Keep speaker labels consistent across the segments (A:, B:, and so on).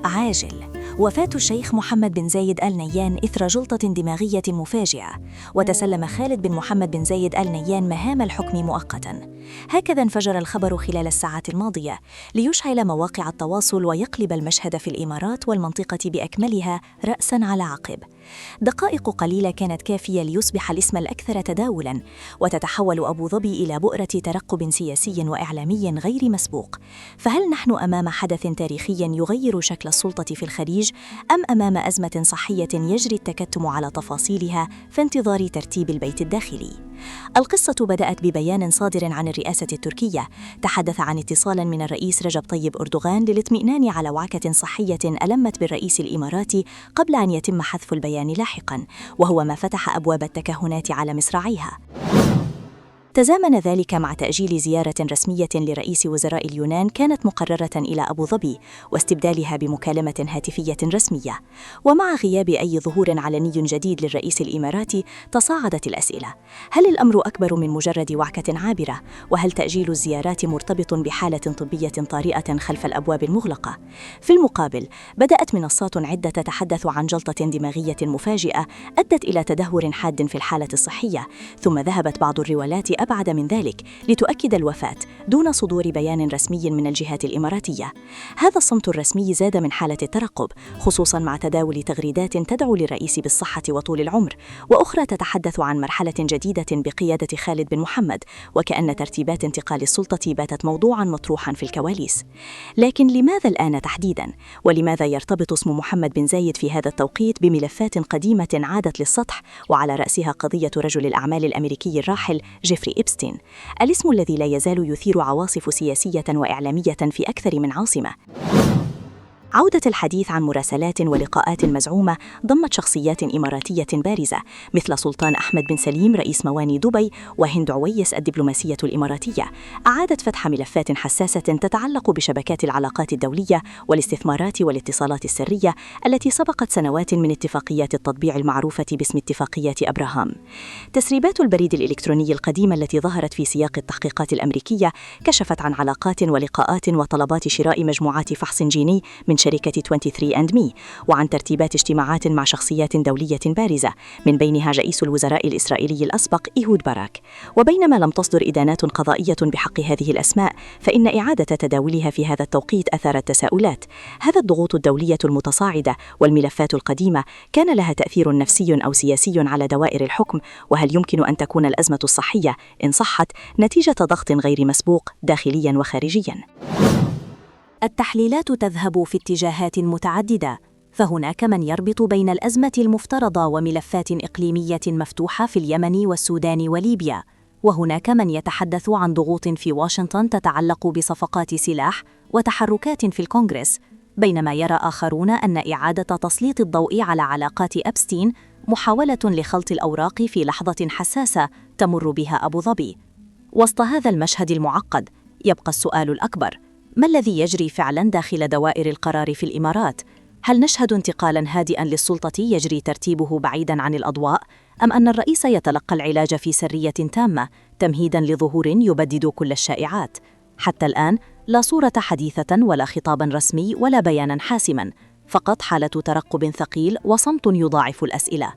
A: عاجل. وفاة الشيخ محمد بن زايد آل نهيان إثر جلطة دماغية مفاجئة، وتسلم خالد بن محمد بن زايد آل نهيان مهام الحكم مؤقتاً. هكذا انفجر الخبر خلال الساعات الماضية ليشعل مواقع التواصل ويقلب المشهد في الإمارات والمنطقة بأكملها رأساً على عقب. دقائق قليلة كانت كافية ليصبح الاسم الأكثر تداولاً، وتتحول أبو ظبي إلى بؤرة ترقب سياسي وإعلامي غير مسبوق. فهل نحن أمام حدث تاريخي يغير شكل السلطة في الخليج، أم أمام أزمة صحية يجري التكتم على تفاصيلها في انتظار ترتيب البيت الداخلي؟ القصة بدأت ببيان صادر عن الرئاسة التركية تحدث عن اتصال من الرئيس رجب طيب أردوغان للاطمئنان على وعكة صحية ألمت بالرئيس الإماراتي قبل أن يتم حذف البيان لاحقاً، وهو ما فتح أبواب التكهنات على مصراعيها. تزامن ذلك مع تأجيل زيارة رسمية لرئيس وزراء اليونان كانت مقررة إلى أبو ظبي، واستبدالها بمكالمة هاتفية رسمية. ومع غياب أي ظهور علني جديد للرئيس الإماراتي تصاعدت الأسئلة: هل الأمر أكبر من مجرد وعكة عابرة؟ وهل تأجيل الزيارات مرتبط بحالة طبية طارئة خلف الأبواب المغلقة؟ في المقابل، بدأت منصات عدة تتحدث عن جلطة دماغية مفاجئة أدت إلى تدهور حاد في الحالة الصحية، ثم ذهبت بعض الروايات أبعد من ذلك لتؤكد الوفاة دون صدور بيان رسمي من الجهات الإماراتية. هذا الصمت الرسمي زاد من حالة الترقب، خصوصاً مع تداول تغريدات تدعو للرئيس بالصحة وطول العمر، وأخرى تتحدث عن مرحلة جديدة بقيادة خالد بن محمد، وكأن ترتيبات انتقال السلطة باتت موضوعاً مطروحاً في الكواليس. لكن لماذا الآن تحديداً؟ ولماذا يرتبط اسم محمد بن زايد في هذا التوقيت بملفات قديمة عادت للسطح، وعلى رأسها قضية رجل الأعمال الأمريكي الراحل جيفري إبستين، الاسم الذي لا يزال يثير عواصف سياسية وإعلامية في أكثر من عاصمة؟ عودة الحديث عن مراسلات ولقاءات مزعومة ضمت شخصيات إماراتية بارزة مثل سلطان أحمد بن سليم رئيس مواني دبي، وهند عويس الدبلوماسية الإماراتية، أعادت فتح ملفات حساسة تتعلق بشبكات العلاقات الدولية والاستثمارات والاتصالات السرية التي سبقت سنوات من اتفاقيات التطبيع المعروفة باسم اتفاقيات أبراهام. تسريبات البريد الإلكتروني القديمة التي ظهرت في سياق التحقيقات الأمريكية كشفت عن علاقات ولقاءات وطلبات شراء مجموعات فحص جيني من شركة 23andMe، وعن ترتيبات اجتماعات مع شخصيات دولية بارزة من بينها رئيس الوزراء الإسرائيلي الأسبق إيهود باراك. وبينما لم تصدر إدانات قضائية بحق هذه الأسماء، فإن إعادة تداولها في هذا التوقيت أثارت تساؤلات: هذا الضغوط الدولية المتصاعدة والملفات القديمة كان لها تأثير نفسي أو سياسي على دوائر الحكم؟ وهل يمكن أن تكون الأزمة الصحية إن صحت نتيجة ضغط غير مسبوق داخليا وخارجيا؟ التحليلات تذهب في اتجاهات متعددة، فهناك من يربط بين الأزمة المفترضة وملفات إقليمية مفتوحة في اليمن والسودان وليبيا، وهناك من يتحدث عن ضغوط في واشنطن تتعلق بصفقات سلاح وتحركات في الكونغرس، بينما يرى آخرون أن إعادة تسليط الضوء على علاقات أبستين محاولة لخلط الأوراق في لحظة حساسة تمر بها أبو ظبي. وسط هذا المشهد المعقد يبقى السؤال الأكبر: ما الذي يجري فعلاً داخل دوائر القرار في الإمارات؟ هل نشهد انتقالاً هادئاً للسلطة يجري ترتيبه بعيداً عن الأضواء؟ أم أن الرئيس يتلقى العلاج في سرية تامة تمهيداً لظهور يبدد كل الشائعات؟ حتى الآن لا صورة حديثة ولا خطاباً رسمي ولا بياناً حاسماً، فقط حالة ترقب ثقيل وصمت يضاعف الأسئلة.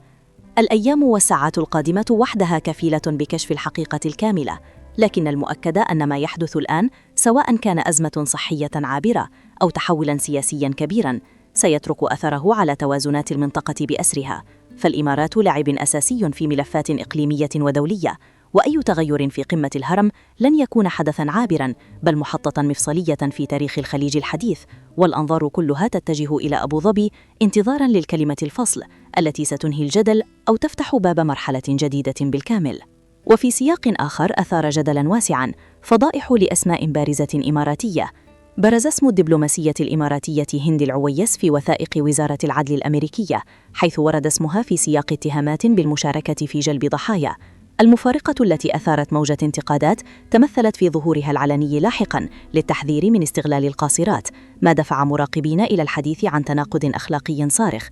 A: الأيام والساعات القادمة وحدها كفيلة بكشف الحقيقة الكاملة، لكن المؤكد أن ما يحدث الآن، سواء كان أزمة صحية عابرة أو تحولاً سياسياً كبيراً، سيترك أثره على توازنات المنطقة بأسرها. فالإمارات لاعب أساسي في ملفات إقليمية ودولية، وأي تغير في قمة الهرم لن يكون حدثاً عابراً، بل محطة مفصلية في تاريخ الخليج الحديث. والأنظار كلها تتجه إلى أبو ظبي انتظاراً للكلمة الفصل التي ستنهي الجدل أو تفتح باب مرحلة جديدة بالكامل. وفي سياق آخر أثار جدلاً واسعاً فضائح لأسماء بارزة إماراتية. برز اسم الدبلوماسية الإماراتية هند العويس في وثائق وزارة العدل الأمريكية، حيث ورد اسمها في سياق اتهامات بالمشاركة في جلب ضحايا. المفارقة التي أثارت موجة انتقادات تمثلت في ظهورها العلني لاحقاً للتحذير من استغلال القاصرات، ما دفع مراقبين إلى الحديث عن تناقض أخلاقي صارخ.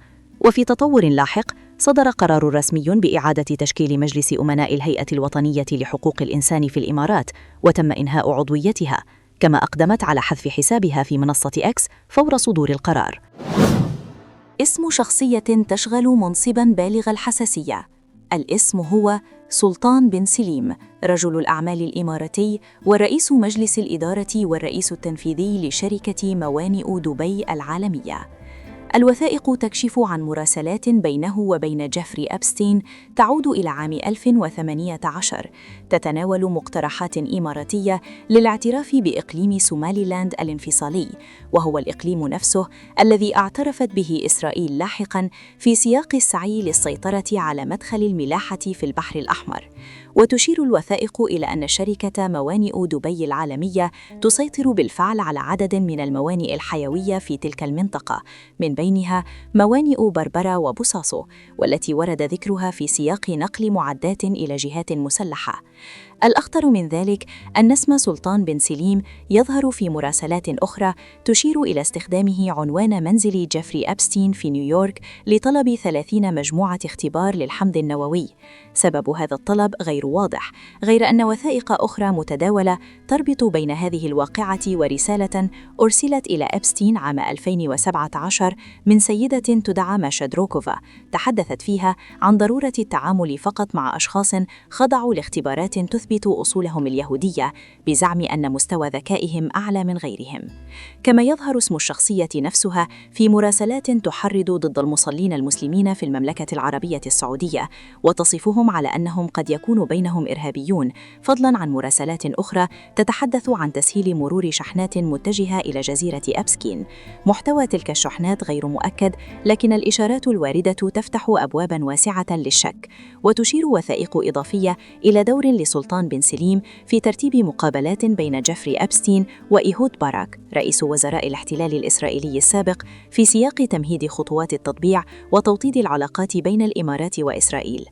A: وفي تطور لاحق صدر قرار رسمي بإعادة تشكيل مجلس أمناء الهيئة الوطنية لحقوق الإنسان في الإمارات، وتم إنهاء عضويتها، كما أقدمت على حذف حسابها في منصة إكس فور صدور القرار. اسم شخصية تشغل منصباً بالغ الحساسية. الاسم هو سلطان بن سليم، رجل الأعمال الإماراتي ورئيس مجلس الإدارة والرئيس التنفيذي لشركة موانئ دبي العالمية. الوثائق تكشف عن مراسلات بينه وبين جيفري أبستين تعود إلى عام 1018، تتناول مقترحات إماراتية للاعتراف بإقليم سوماليلاند الانفصالي، وهو الإقليم نفسه الذي اعترفت به إسرائيل لاحقاً في سياق السعي للسيطرة على مدخل الملاحة في البحر الأحمر. وتشير الوثائق إلى أن شركة موانئ دبي العالمية تسيطر بالفعل على عدد من الموانئ الحيوية في تلك المنطقة، من بينها موانئ بربرة وبوساسو، والتي ورد ذكرها في سياق نقل معدات إلى جهات مسلحة. الأخطر من ذلك أن اسم سلطان بن سليم يظهر في مراسلات أخرى تشير إلى استخدامه عنوان منزل جيفري أبستين في نيويورك لطلب 30 مجموعة اختبار للحمض النووي. سبب هذا الطلب غير واضح، غير أن وثائق أخرى متداولة تربط بين هذه الواقعة ورسالة أرسلت إلى أبستين عام 2017 من سيدة تدعى ماشا دروكوفا، تحدثت فيها عن ضرورة التعامل فقط مع أشخاص خضعوا لاختبارات تثبت أصولهم اليهودية، بزعم أن مستوى ذكائهم أعلى من غيرهم. كما يظهر اسم الشخصية نفسها في مراسلات تحرض ضد المصلين المسلمين في المملكة العربية السعودية، وتصفهم على أنهم قد يكون بينهم إرهابيون، فضلاً عن مراسلات أخرى تتحدث عن تسهيل مرور شحنات متجهة إلى جزيرة أبسكين. محتوى تلك الشحنات غير مؤكد، لكن الإشارات الواردة تفتح أبواباً واسعة للشك. وتشير وثائق إضافية إلى دور لسلطان بن سليم في ترتيب مقابلات بين جيفري أبستين وإيهود باراك، رئيس وزراء الاحتلال الإسرائيلي السابق، في سياق تمهيد خطوات التطبيع وتوطيد العلاقات بين الإمارات وإسرائيل.